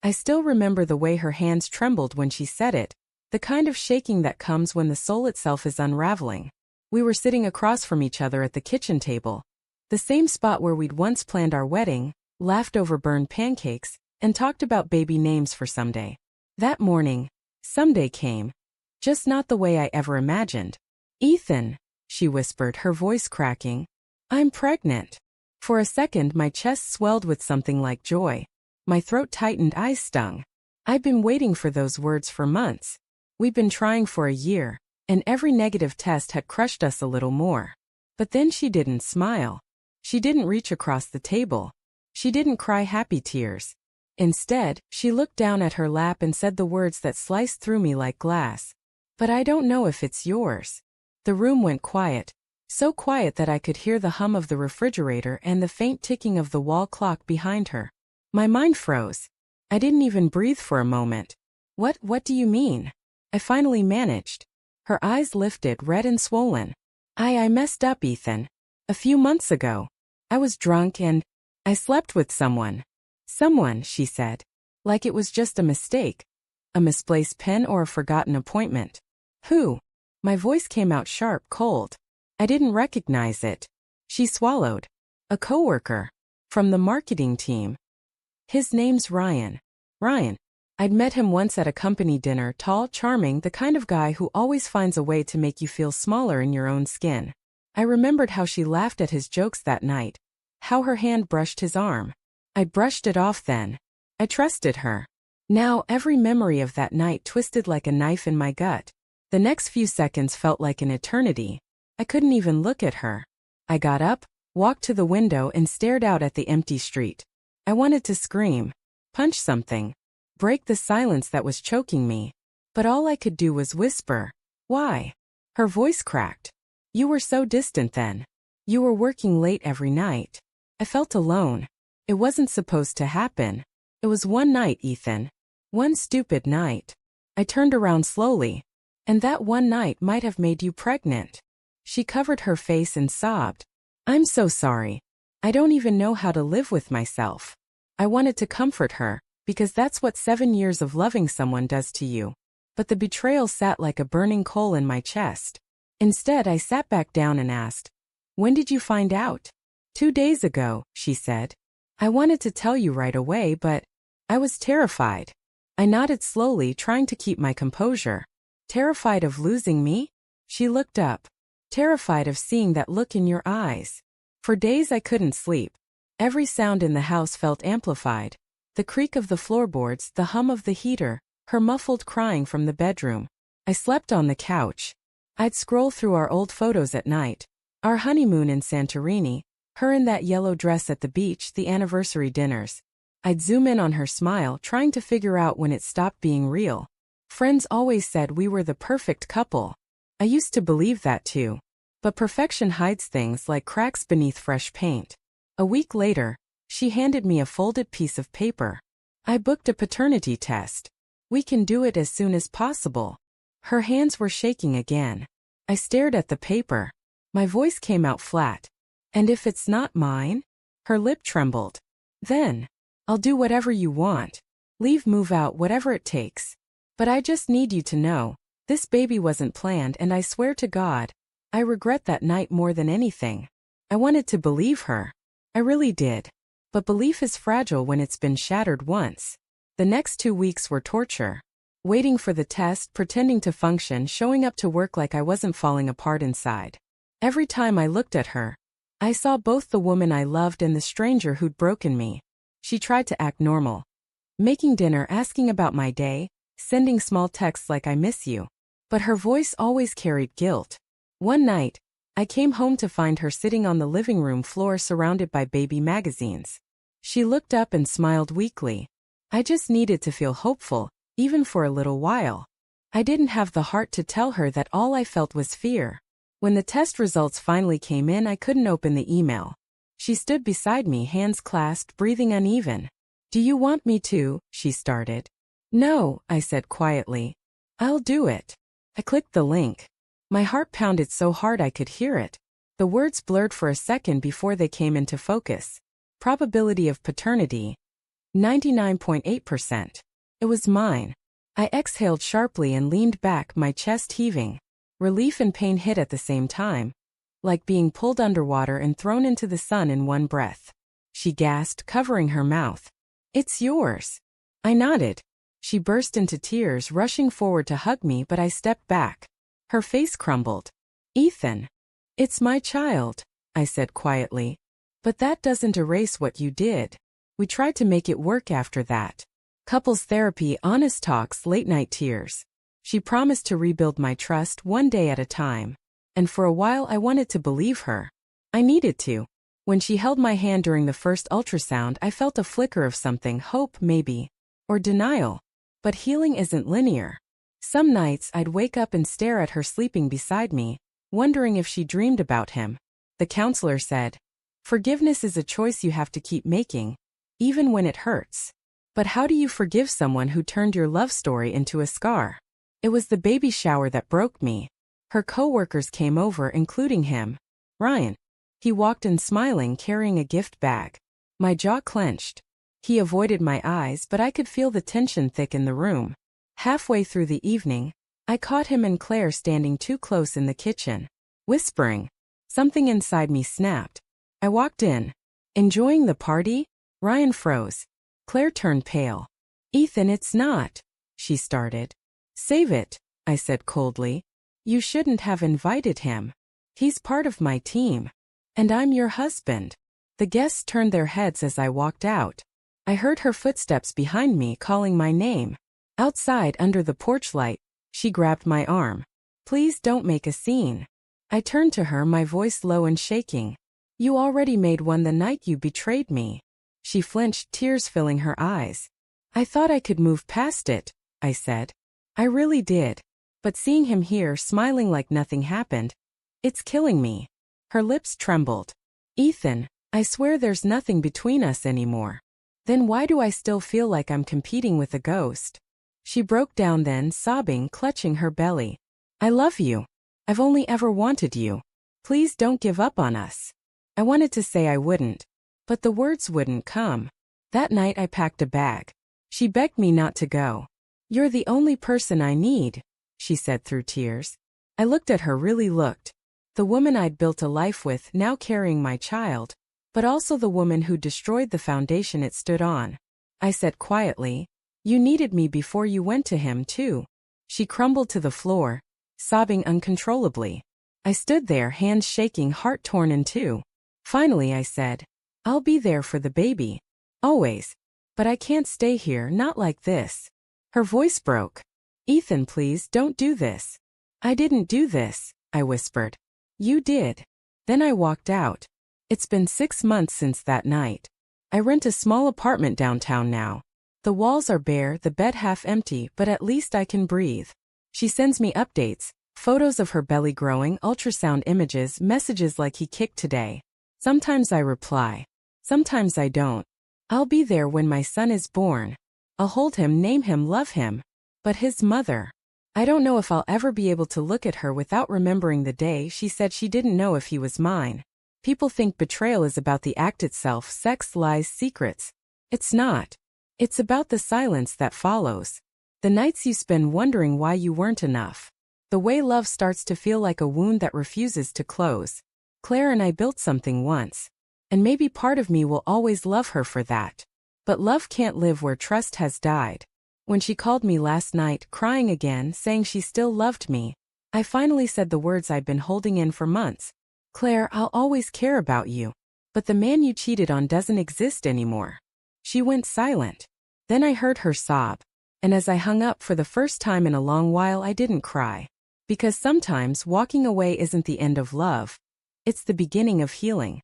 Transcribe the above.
I still remember the way her hands trembled when she said it, the kind of shaking that comes when the soul itself is unraveling. We were sitting across from each other at the kitchen table, the same spot where we'd once planned our wedding, laughed over burned pancakes, and talked about baby names for someday. That morning, someday came, just not the way I ever imagined. "Ethan," she whispered, her voice cracking, "I'm pregnant." For a second my chest swelled with something like joy. My throat tightened, eyes stung. I'd been waiting for those words for months. We'd been trying for a year, and every negative test had crushed us a little more. But then she didn't smile. She didn't reach across the table. She didn't cry happy tears. Instead, she looked down at her lap and said the words that sliced through me like glass. "But I don't know if it's yours." The room went quiet, so quiet that I could hear the hum of the refrigerator and the faint ticking of the wall clock behind her. My mind froze. I didn't even breathe for a moment. What do you mean?" I finally managed. Her eyes lifted, red and swollen. I messed up, Ethan. A few months ago. I was drunk and I slept with someone. "Someone," she said. Like it was just a mistake. A misplaced pen or a forgotten appointment. "Who?" My voice came out sharp, cold. I didn't recognize it. She swallowed. "A coworker. From the marketing team. His name's Ryan." Ryan. I'd met him once at a company dinner, tall, charming, the kind of guy who always finds a way to make you feel smaller in your own skin. I remembered how she laughed at his jokes that night. How her hand brushed his arm. I'd brushed it off then. I trusted her. Now every memory of that night twisted like a knife in my gut. The next few seconds felt like an eternity. I couldn't even look at her. I got up, walked to the window and stared out at the empty street. I wanted to scream, punch something, break the silence that was choking me. But all I could do was whisper, "Why?" Her voice cracked. "You were so distant then. You were working late every night." I felt alone. It wasn't supposed to happen. It was one night, Ethan. One stupid night. I turned around slowly. "And that one night might have made you pregnant." She covered her face and sobbed. "I'm so sorry. I don't even know how to live with myself." I wanted to comfort her, because that's what 7 years of loving someone does to you. But the betrayal sat like a burning coal in my chest. Instead, I sat back down and asked, "When did you find out?" 2 days ago, she said. "I wanted to tell you right away, but I was terrified." I nodded slowly, trying to keep my composure. "Terrified of losing me?" She looked up. "Terrified of seeing that look in your eyes." For days I couldn't sleep. Every sound in the house felt amplified. The creak of the floorboards, the hum of the heater, her muffled crying from the bedroom. I slept on the couch. I'd scroll through our old photos at night. Our honeymoon in Santorini, her in that yellow dress at the beach, the anniversary dinners. I'd zoom in on her smile, trying to figure out when it stopped being real. Friends always said we were the perfect couple. I used to believe that too. But perfection hides things like cracks beneath fresh paint. A week later, she handed me a folded piece of paper. "I booked a paternity test. We can do it as soon as possible." Her hands were shaking again. I stared at the paper. My voice came out flat. "And if it's not mine?" Her lip trembled. "Then, I'll do whatever you want. Leave, move out, whatever it takes. But I just need you to know, this baby wasn't planned, and I swear to God, I regret that night more than anything." I wanted to believe her. I really did. But belief is fragile when it's been shattered once. The next 2 weeks were torture. Waiting for the test, pretending to function, showing up to work like I wasn't falling apart inside. Every time I looked at her, I saw both the woman I loved and the stranger who'd broken me. She tried to act normal. Making dinner, asking about my day, sending small texts like "I miss you." But her voice always carried guilt. One night, I came home to find her sitting on the living room floor surrounded by baby magazines. She looked up and smiled weakly. I just needed to feel hopeful, even for a little while. I didn't have the heart to tell her that all I felt was fear. When the test results finally came in, I couldn't open the email. She stood beside me, hands clasped, breathing uneven. "Do you want me to?" she started. "No," I said quietly. "I'll do it." I clicked the link. My heart pounded so hard I could hear it. The words blurred for a second before they came into focus. Probability of paternity. 99.8%. It was mine. I exhaled sharply and leaned back, my chest heaving. Relief and pain hit at the same time, like being pulled underwater and thrown into the sun in one breath. She gasped, covering her mouth. "It's yours." I nodded. She burst into tears, rushing forward to hug me, but I stepped back. Her face crumbled. "Ethan, it's my child," I said quietly. "But that doesn't erase what you did. We tried to make it work after that. Couples therapy, honest talks, late-night tears. She promised to rebuild my trust one day at a time. And for a while I wanted to believe her. I needed to. When she held my hand during the first ultrasound, I felt a flicker of something, hope maybe, or denial. But healing isn't linear. Some nights I'd wake up and stare at her sleeping beside me, wondering if she dreamed about him. The counselor said, "Forgiveness is a choice you have to keep making, even when it hurts." But how do you forgive someone who turned your love story into a scar? It was the baby shower that broke me. Her co-workers came over, including him, Ryan. He walked in smiling, carrying a gift bag. My jaw clenched. He avoided my eyes, but I could feel the tension thick in the room. Halfway through the evening, I caught him and Claire standing too close in the kitchen, whispering. Something inside me snapped. I walked in. "Enjoying the party?" Ryan froze. Claire turned pale. "Ethan, it's not," she started. "Save it," I said coldly. "You shouldn't have invited him. He's part of my team. And I'm your husband." The guests turned their heads as I walked out. I heard her footsteps behind me calling my name. Outside, under the porch light, she grabbed my arm. "Please don't make a scene." I turned to her, my voice low and shaking. "You already made one the night you betrayed me." She flinched, tears filling her eyes. "I thought I could move past it," I said. "I really did. But seeing him here, smiling like nothing happened, it's killing me." Her lips trembled. "Ethan, I swear there's nothing between us anymore." "Then why do I still feel like I'm competing with a ghost?" She broke down then, sobbing, clutching her belly. "I love you. I've only ever wanted you. Please don't give up on us." I wanted to say I wouldn't, but the words wouldn't come. That night I packed a bag. She begged me not to go. "You're the only person I need," she said through tears. I looked at her, really looked. The woman I'd built a life with, now carrying my child, but also the woman who destroyed the foundation it stood on. I said quietly, "You needed me before you went to him too." She crumbled to the floor, sobbing uncontrollably. I stood there, hands shaking, heart torn in two. Finally I said, "I'll be there for the baby. Always. But I can't stay here, not like this." Her voice broke. "Ethan, please don't do this." "I didn't do this," I whispered. "You did." Then I walked out. It's been 6 months since that night. I rent a small apartment downtown now. The walls are bare, the bed half empty, but at least I can breathe. She sends me updates, photos of her belly growing, ultrasound images, messages like "he kicked today." Sometimes I reply. Sometimes I don't. "I'll be there when my son is born. I'll hold him, name him, love him." But his mother. I don't know if I'll ever be able to look at her without remembering the day she said she didn't know if he was mine. People think betrayal is about the act itself, sex, lies, secrets. It's not. It's about the silence that follows. The nights you spend wondering why you weren't enough. The way love starts to feel like a wound that refuses to close. Claire and I built something once. And maybe part of me will always love her for that. But love can't live where trust has died. When she called me last night, crying again, saying she still loved me, I finally said the words I'd been holding in for months. "Claire, I'll always care about you. But the man you cheated on doesn't exist anymore." She went silent. Then I heard her sob. And as I hung up, for the first time in a long while, I didn't cry. Because sometimes walking away isn't the end of love. It's the beginning of healing.